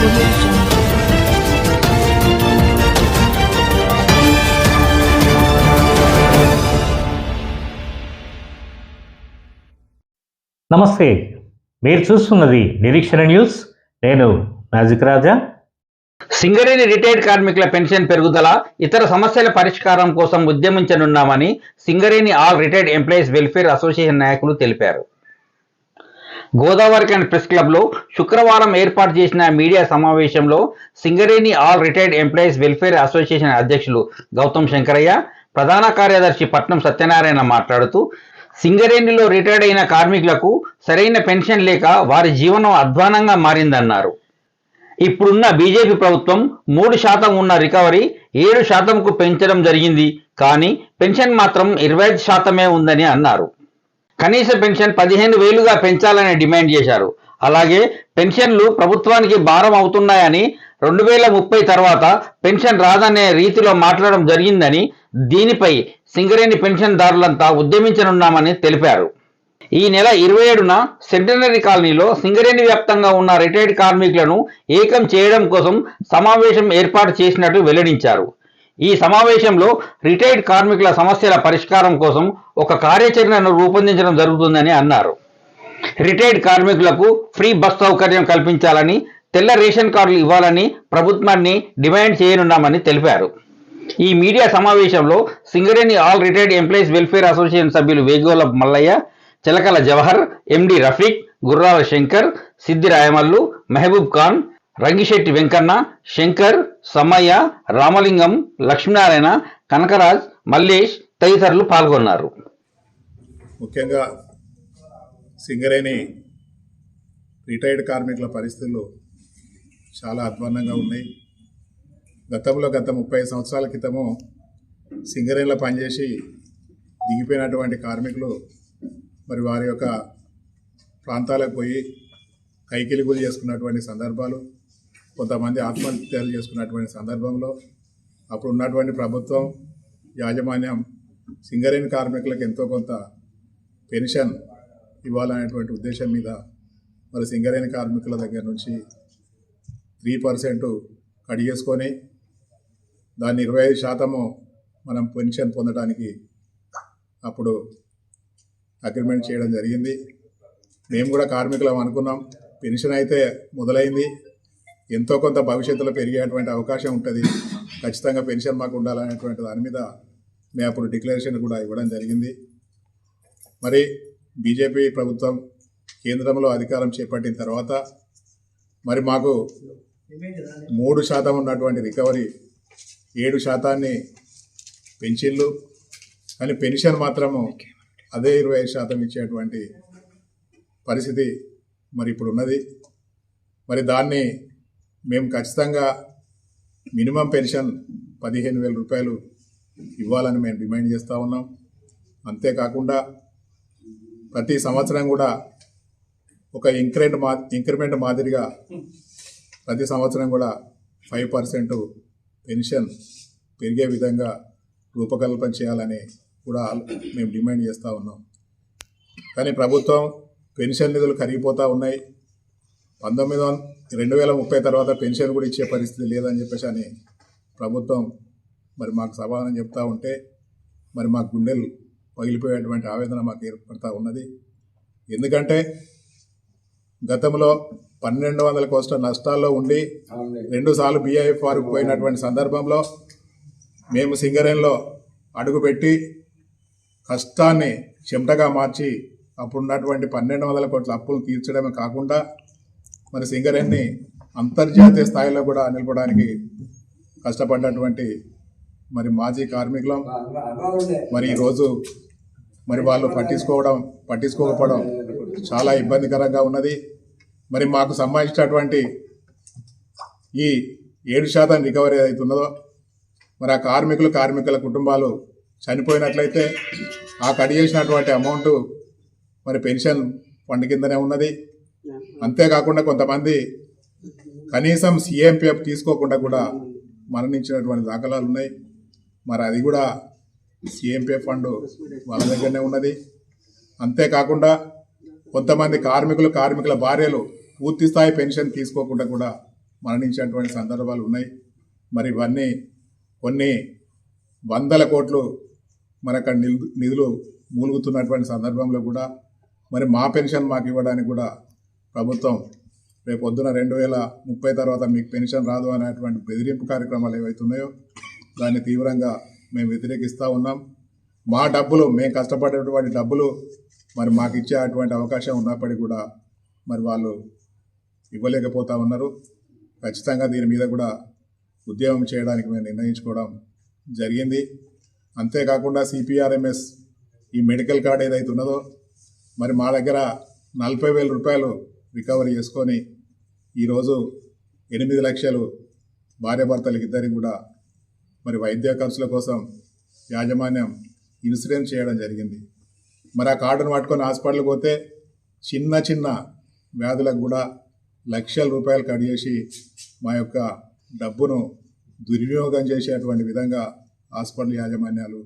audio jungle. నమస్తే, మీరు చూస్తున్నది నిరీక్షణ న్యూస్. నేను మ్యాజిక్ రాజా. సింగరేణి రిటైర్డ్ కార్మికుల పెన్షన్ పెరుగుదల, ఇతర సమస్యల పరిష్కారం కోసం ఉద్యమించనున్నామని Singareni all retired employees welfare association నాయకులు తెలిపారు. గోదావరి ప్రెస్ క్లబ్లో శుక్రవారం ఏర్పాటు చేసిన మీడియా సమావేశంలో Singareni all retired employees welfare association అధ్యక్షులు గౌతమ్ శంకరయ్య, ప్రధాన కార్యదర్శి పట్నం సత్యనారాయణ మాట్లాడుతూ, సింగరేణిలో రిటైర్డ్ అయిన కార్మికులకు సరైన పెన్షన్ లేక వారి జీవనం అధ్వానంగా మారిందన్నారు. ఇప్పుడున్న బీజేపీ ప్రభుత్వం 3% ఉన్న రికవరీ 7%కు పెంచడం జరిగింది. కానీ పెన్షన్ మాత్రం 25%మే ఉందని అన్నారు. కనీస పెన్షన్ 15,000గా పెంచాలని డిమాండ్ చేశారు. అలాగే పెన్షన్లు ప్రభుత్వానికి భారం అవుతున్నాయని, 2030 తర్వాత పెన్షన్ రాదనే రీతిలో మాట్లాడడం జరిగిందని, దీనిపై సింగరేణి పెన్షన్దారులంతా ఉద్యమించనున్నామని తెలిపారు. ఈ నెల 27న సెంటనరీ కాలనీలో సింగరేణి వ్యాప్తంగా ఉన్న రిటైర్డ్ కార్మికులను ఏకం చేయడం కోసం సమావేశం ఏర్పాటు చేసినట్టు వెల్లడించారు. ఈ సమావేశంలో రిటైర్డ్ కార్మికుల సమస్యల పరిష్కారం కోసం ఒక కార్యాచరణను రూపొందించడం జరుగుతుందని అన్నారు. రిటైర్డ్ కార్మికులకు ఫ్రీ బస్ సౌకర్యం కల్పించాలని, తెల్ల రేషన్ కార్డులు ఇవ్వాలని ప్రభుత్వాన్ని డిమాండ్ చేయనున్నామని తెలిపారు. ఈ మీడియా సమావేశంలో Singareni all retired employees welfare association సభ్యులు వేగోల మల్లయ్య, చిలకల జవహర్, ఎండి రఫీక్, గుర్రాల శంకర్, సిద్ది రాయమల్లు, మహబూబ్ ఖాన్, రంగిశెట్టి వెంకన్న, శంకర్, సమ్మయ్య, రామలింగం, లక్ష్మీనారాయణ, కనకరాజ్, మల్లేష్ తదితరులు పాల్గొన్నారు. ముఖ్యంగా సింగరేణి రిటైర్డ్ కార్మికుల పరిస్థితులు చాలా అధ్వాన్నంగా ఉన్నాయి. గత 30 సంవత్సరాల క్రితము సింగరేణిలో పనిచేసి దిగిపోయినటువంటి కార్మికులు మరి వారి యొక్క ప్రాంతాలకు పోయి కైకిలిగులు చేసుకున్నటువంటి సందర్భాలు, కొంతమంది ఆత్మహత్యలు చేసుకున్నటువంటి సందర్భంలో అప్పుడు ఉన్నటువంటి ప్రభుత్వం యాజమాన్యం సింగరేణి కార్మికులకు ఎంతో కొంత పెన్షన్ ఇవ్వాలనేటువంటి ఉద్దేశం మీద మరి సింగరేణి కార్మికుల దగ్గర నుంచి 3% కట్ చేసుకొని దాన్ని 25% మనం పెన్షన్ పొందడానికి అప్పుడు అగ్రిమెంట్ చేయడం జరిగింది. మేము కూడా కార్మికులం అనుకున్నాం, పెన్షన్ అయితే మొదలైంది, ఎంతో కొంత భవిష్యత్తులో పెరిగేటువంటి అవకాశం ఉంటుంది, ఖచ్చితంగా పెన్షన్ మాకు ఉండాలనేటువంటి దాని మీద మేము అప్పుడు డిక్లరేషన్ కూడా ఇవ్వడం జరిగింది. మరి బీజేపీ ప్రభుత్వం కేంద్రంలో అధికారం చేపట్టిన తర్వాత మరి మాకు 3% ఉన్నటువంటి రికవరీ 7% పెన్షన్లు, కానీ పెన్షన్ మాత్రము అదే 25% ఇచ్చేటువంటి పరిస్థితి మరి ఇప్పుడు ఉన్నది. మరి దాన్ని మేము ఖచ్చితంగా మినిమం పెన్షన్ 15,000 రూపాయలు ఇవ్వాలని మేము డిమాండ్ చేస్తూ ఉన్నాం. అంతేకాకుండా ప్రతి సంవత్సరం కూడా ఒక ఇంక్రిమెంట్ మాదిరిగా ప్రతి సంవత్సరం కూడా 5% పెన్షన్ పెరిగే విధంగా రూపకల్పన చేయాలని కూడా మేము డిమాండ్ చేస్తూ ఉన్నాం. కానీ ప్రభుత్వం పెన్షన్ నిధులు కరిగిపోతూ ఉన్నాయి. 2030 తర్వాత పెన్షన్ కూడా ఇచ్చే పరిస్థితి లేదని చెప్పేసి అని ప్రభుత్వం మరి మాకు సమాధానం చెప్తూ ఉంటే మరి మాకు గుండెలు పగిలిపోయేటువంటి ఆవేదన మాకు ఏర్పడుతూ ఉన్నది. ఎందుకంటే గతంలో 1,200 కోట్ల నష్టాల్లో ఉండి 2 సార్లు BIF వారికి పోయినటువంటి సందర్భంలో మేము సింగరేణిలో అడుగుపెట్టి కష్టాన్ని చెమటగా మార్చి అప్పుడున్నటువంటి 1,200 కోట్ల అప్పులు తీర్చడమే కాకుండా మరి సింగరేణిని అంతర్జాతీయ స్థాయిలో కూడా నిలపడానికి కష్టపడ్డటువంటి మరి మాజీ కార్మికులం. మరి ఈరోజు మరి వాళ్ళు పట్టించుకోకపోవడం చాలా ఇబ్బందికరంగా ఉన్నది. మరి మాకు సంబంధించినటువంటి ఈ 7% రికవరీ ఏదైతున్నదో మరి ఆ కార్మికుల కుటుంబాలు చనిపోయినట్లయితే ఆ కట్ చేసినటువంటి అమౌంట్ మరి పెన్షన్ ఫండ్ కిందనే ఉన్నది. అంతేకాకుండా కొంతమంది కనీసం CMPF తీసుకోకుండా కూడా మరణించినటువంటి దాఖలాలు ఉన్నాయి. మరి అది కూడా CMPF ఫండ్ వాళ్ళ దగ్గరనే ఉన్నది. అంతేకాకుండా కొంతమంది కార్మికుల భార్యలు పూర్తి స్థాయి పెన్షన్ తీసుకోకుండా కూడా మరణించేటువంటి సందర్భాలు ఉన్నాయి. మరి ఇవన్నీ కొన్ని వందల కోట్లు మరి అక్కడ నిధులు మూలుగుతున్నటువంటి సందర్భంలో కూడా మరి మా పెన్షన్ మాకు ఇవ్వడానికి కూడా ప్రభుత్వం రేపు పొద్దున 2030 తర్వాత మీకు పెన్షన్ రాదు అనేటువంటి బెదిరింపు కార్యక్రమాలు ఏవైతున్నాయో దాన్ని తీవ్రంగా మేము వ్యతిరేకిస్తూ ఉన్నాం. మా డబ్బులు మేము కష్టపడేటువంటి డబ్బులు మరి మాకు ఇచ్చే అటువంటి అవకాశం ఉన్నప్పటికీ కూడా మరి వాళ్ళు ఇవ్వలేకపోతూ ఉన్నారు. ఖచ్చితంగా దీని మీద కూడా ఉద్యమం చేయడానికి మేము నిర్ణయించుకోవడం జరిగింది. అంతేకాకుండా సిపిఆర్ఎంఎస్ ఈ మెడికల్ కార్డ్ ఏదైతే ఉన్నదో మరి మా దగ్గర 40,000 రూపాయలు రికవరీ చేసుకొని ఈరోజు 8 లక్షలు భార్యాభర్తలకి ఇద్దరికి కూడా మరి వైద్య ఖర్చుల కోసం యాజమాన్యం ఇన్సూరెన్స్ చేయడం జరిగింది. మరి ఆ కార్డును పట్టుకొని హాస్పిటల్కి పోతే చిన్న చిన్న వ్యాధులకు కూడా లక్షల రూపాయలు కట్ చేసి మా యొక్క డబ్బును దుర్వినియోగం చేసేటువంటి విధంగా హాస్పిటల్ యాజమాన్యాలు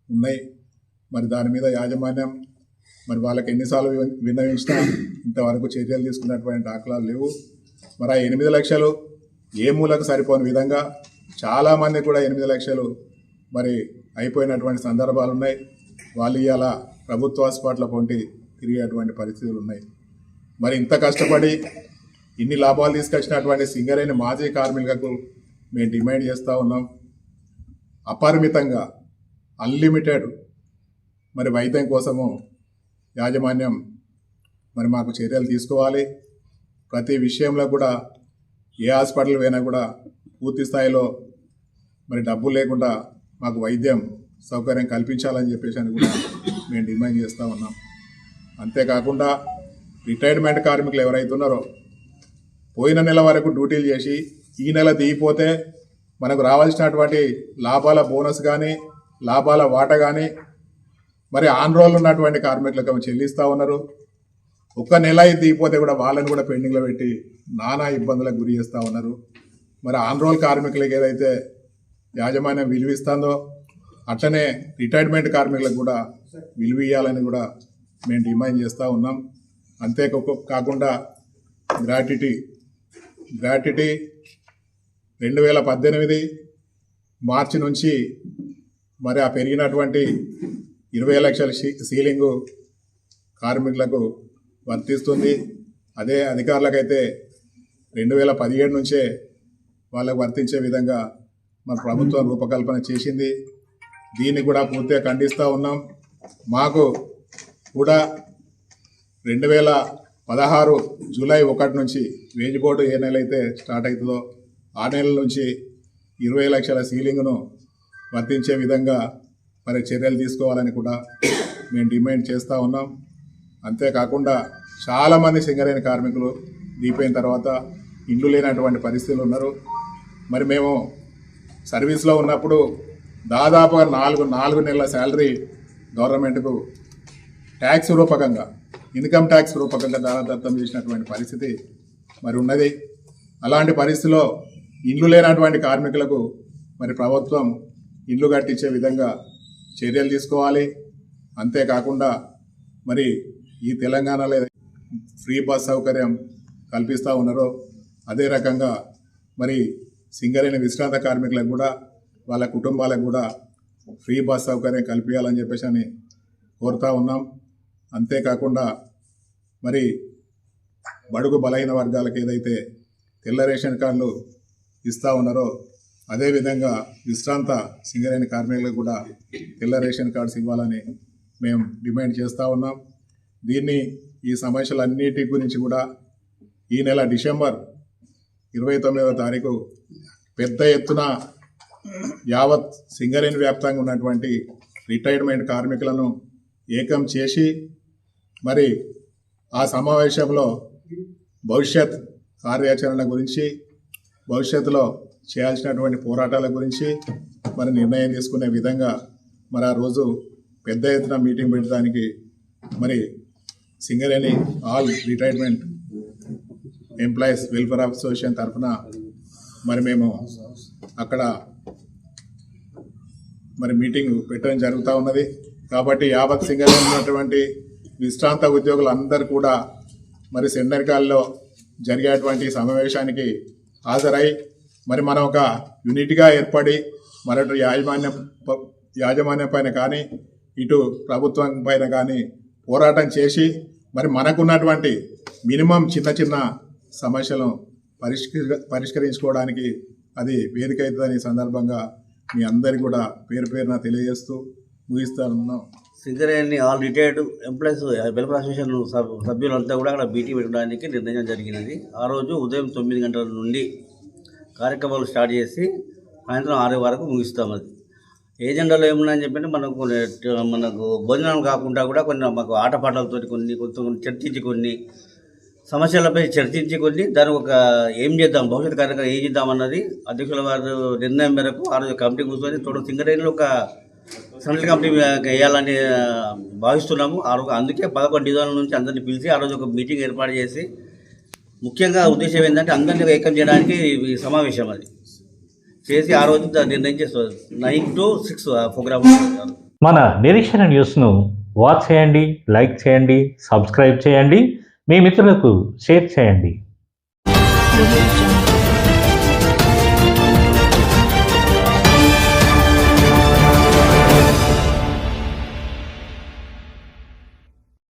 ఉన్నాయి. మరి దాని మీద యాజమాన్యం మరి వాళ్ళకి ఎన్నిసార్లు విన్నవించినా ఇంతవరకు చర్యలు తీసుకున్నటువంటి దాఖలాలు లేవు. మరి ఆ 8 లక్షలు ఏ మూలకు సరిపోని విధంగా చాలామంది కూడా 8 లక్షలు మరి అయిపోయినటువంటి సందర్భాలు ఉన్నాయి. వాళ్ళు ఇవాళ ప్రభుత్వ హాస్పిటల్ పొంటి తిరిగేటువంటి పరిస్థితులు ఉన్నాయి. మరి ఇంత కష్టపడి ఇన్ని లాభాలు తీసుకొచ్చినటువంటి సింగరేణి మాజీ కార్మికులకు మేము డిమాండ్ చేస్తూ ఉన్నాం. అపరిమితంగా అన్లిమిటెడ్ మరి వైద్యం కోసము యాజమాన్యం మరి మాకు చర్యలు తీసుకోవాలి. ప్రతి విషయంలో కూడా ఏ హాస్పిటల్ పోయినా కూడా పూర్తి స్థాయిలో మరి డబ్బు లేకుండా మాకు వైద్యం సౌకర్యం కల్పించాలని చెప్పేసి అని కూడా మేము డిమాండ్ చేస్తూ ఉన్నాం. అంతేకాకుండా రిటైర్మెంట్ కార్మికులు ఎవరైతే ఉన్నారో పోయిన నెల వరకు డ్యూటీలు చేసి ఈ నెల దిగిపోతే మనకు రావాల్సినటువంటి లాభాల బోనస్ కానీ లాభాల వాటా కానీ మరి ఆన్ రోల్ ఉన్నటువంటి కార్మికులకు చెల్లిస్తూ ఉన్నారు. ఒక్క నెల దిగిపోతే కూడా వాళ్ళని కూడా పెండింగ్లో పెట్టి నానా ఇబ్బందులకు గురి చేస్తూ ఉన్నారు. మరి ఆన్ రోల్ కార్మికులకు ఏదైతే యాజమాన్యం విలువిస్తుందో అట్లనే రిటైర్మెంట్ కార్మికులకు కూడా విలువ ఇవ్వాలని కూడా మేము డిమాండ్ చేస్తూ ఉన్నాం. అంతే కాకుండా గ్రాట్యుటీ 2018 మార్చి నుంచి మరి ఆ పెరిగినటువంటి 20 లక్షల సీలింగు కార్మికులకు వర్తిస్తుంది. అదే అధికారులకైతే 2017 నుంచే వాళ్ళకు వర్తించే విధంగా మన ప్రభుత్వం రూపకల్పన చేసింది. దీన్ని కూడా పూర్తిగా ఖండిస్తూ ఉన్నాం. మాకు కూడా 2016 జూలై 1 నుంచి వేజ్ బోర్డు ఏ నెల అయితే స్టార్ట్ అవుతుందో ఆ నెల నుంచి 20 లక్షల సీలింగ్ను వర్తించే విధంగా మరి చర్యలు తీసుకోవాలని కూడా మేము డిమాండ్ చేస్తూ ఉన్నాం. అంతేకాకుండా చాలామంది సింగరేణి కార్మికులు దిగిపోయిన తర్వాత ఇండ్లు లేనటువంటి పరిస్థితులు ఉన్నారు. మరి మేము సర్వీస్లో ఉన్నప్పుడు దాదాపుగా 4 నెలల శాలరీ గవర్నమెంట్కు ట్యాక్స్ రూపకంగా ఇన్కమ్ ట్యాక్స్ రూపకంగా దారాదత్తం చేసినటువంటి పరిస్థితి మరి ఉన్నది. అలాంటి పరిస్థితిలో ఇండ్లు లేనటువంటి కార్మికులకు మరి ప్రభుత్వం ఇండ్లు కట్టించే విధంగా చర్యలు తీసుకోవాలి. అంతేకాకుండా మరి ఈ తెలంగాణలో ఫ్రీ బస్ సౌకర్యం కల్పిస్తూ ఉన్నారో అదే రకంగా మరి సింగరేణి విశ్రాంత కార్మికులకు కూడా వాళ్ళ కుటుంబాలకు కూడా ఫ్రీ బస్ సౌకర్యం కల్పించాలని చెప్పేసి అని కోరుతూ ఉన్నాం. అంతేకాకుండా మరి బడుగు బలహీన వర్గాలకు ఏదైతే తెల్ల రేషన్ కార్డులు ఇస్తూ ఉన్నారో అదేవిధంగా విశ్రాంత సింగరేణి కార్మికులకు కూడా తెల్ల రేషన్ కార్డ్స్ ఇవ్వాలని మేము డిమాండ్ చేస్తూ ఉన్నాం. ఈ సమస్యలన్నిటి గురించి కూడా ఈ నెల డిసెంబర్ 29వ తారీఖు పెద్ద ఎత్తున యావత్ సింగరేణి వ్యాప్తంగా ఉన్నటువంటి రిటైర్మెంట్ కార్మికులను ఏకం చేసి మరి ఆ సమావేశంలో భవిష్యత్ కార్యాచరణ గురించి భవిష్యత్తులో చేయాల్సినటువంటి పోరాటాల గురించి మరి నిర్ణయం తీసుకునే విధంగా మరి ఆ రోజు పెద్ద ఎత్తున మీటింగ్ పెట్టడానికి మరి Singareni all retirement employees welfare association తరఫున మరి మేము అక్కడ మరి మీటింగ్ పెట్టడం జరుగుతూ ఉన్నది. కాబట్టి యావత్ సింగరేణి ఉన్నటువంటి విశ్రాంత ఉద్యోగులందరూ కూడా మరి సెండర్కాల్లో జరిగేటువంటి సమావేశానికి హాజరై మరి మనం ఒక యూనిట్గా ఏర్పడి మరి అటు యాజమాన్యం పైన కానీ ఇటు ప్రభుత్వం పైన కానీ పోరాటం చేసి మరి మనకున్నటువంటి మినిమం చిన్న చిన్న సమస్యలను పరిష్కరించుకోవడానికి అది వేదిక అవుతుందని ఈ సందర్భంగా మీ అందరికీ కూడా పేరు పేరున తెలియజేస్తూ ముగిస్తున్నాం. Singareni all retired employees welfare association సభ్యులంతా కూడా అక్కడ మీటింగ్ పెట్టడానికి నిర్ణయం జరిగినది. ఆ రోజు ఉదయం 9 గంటల నుండి కార్యక్రమాలు స్టార్ట్ చేసి సాయంత్రం 6 వరకు ముగిస్తాం. అది ఏజెండాలో ఏమున్నాయని చెప్పంటే మనకు భోజనాలు కాకుండా కూడా కొన్ని మాకు ఆటపాటలతో కొంత చర్చించి కొన్ని సమస్యలపై చర్చించి కొన్ని దానికి ఒక ఏం చేద్దాం భవిష్యత్ కార్యక్రమం ఏం చేద్దామన్నది అధ్యక్షుల వారి నిర్ణయం మేరకు ఆ రోజు కమిటీ కూర్చొని తోడు సింగరేణిలో ఒక సెంట్రల్ కమిటీ వేయాలని భావిస్తున్నాము. ఆ రోజు అందుకే 11 డివిజన్ల నుంచి అందరినీ పిలిచి ఆ రోజు ఒక మీటింగ్ ఏర్పాటు చేసి ముఖ్యంగా ఉద్దేశం ఏంటంటే అందరినీ ఏకం చేయడానికి ఈ సమావేశం అది చేసి ఆ రోజు నిర్ణయం చేస్తారు. 9 to 6 ప్రోగ్రామ్. మన నిరీక్షణ న్యూస్ను వాచ్ చేయండి, లైక్ చేయండి, సబ్స్క్రైబ్ చేయండి, మీ మిత్రులకు షేర్ చేయండి.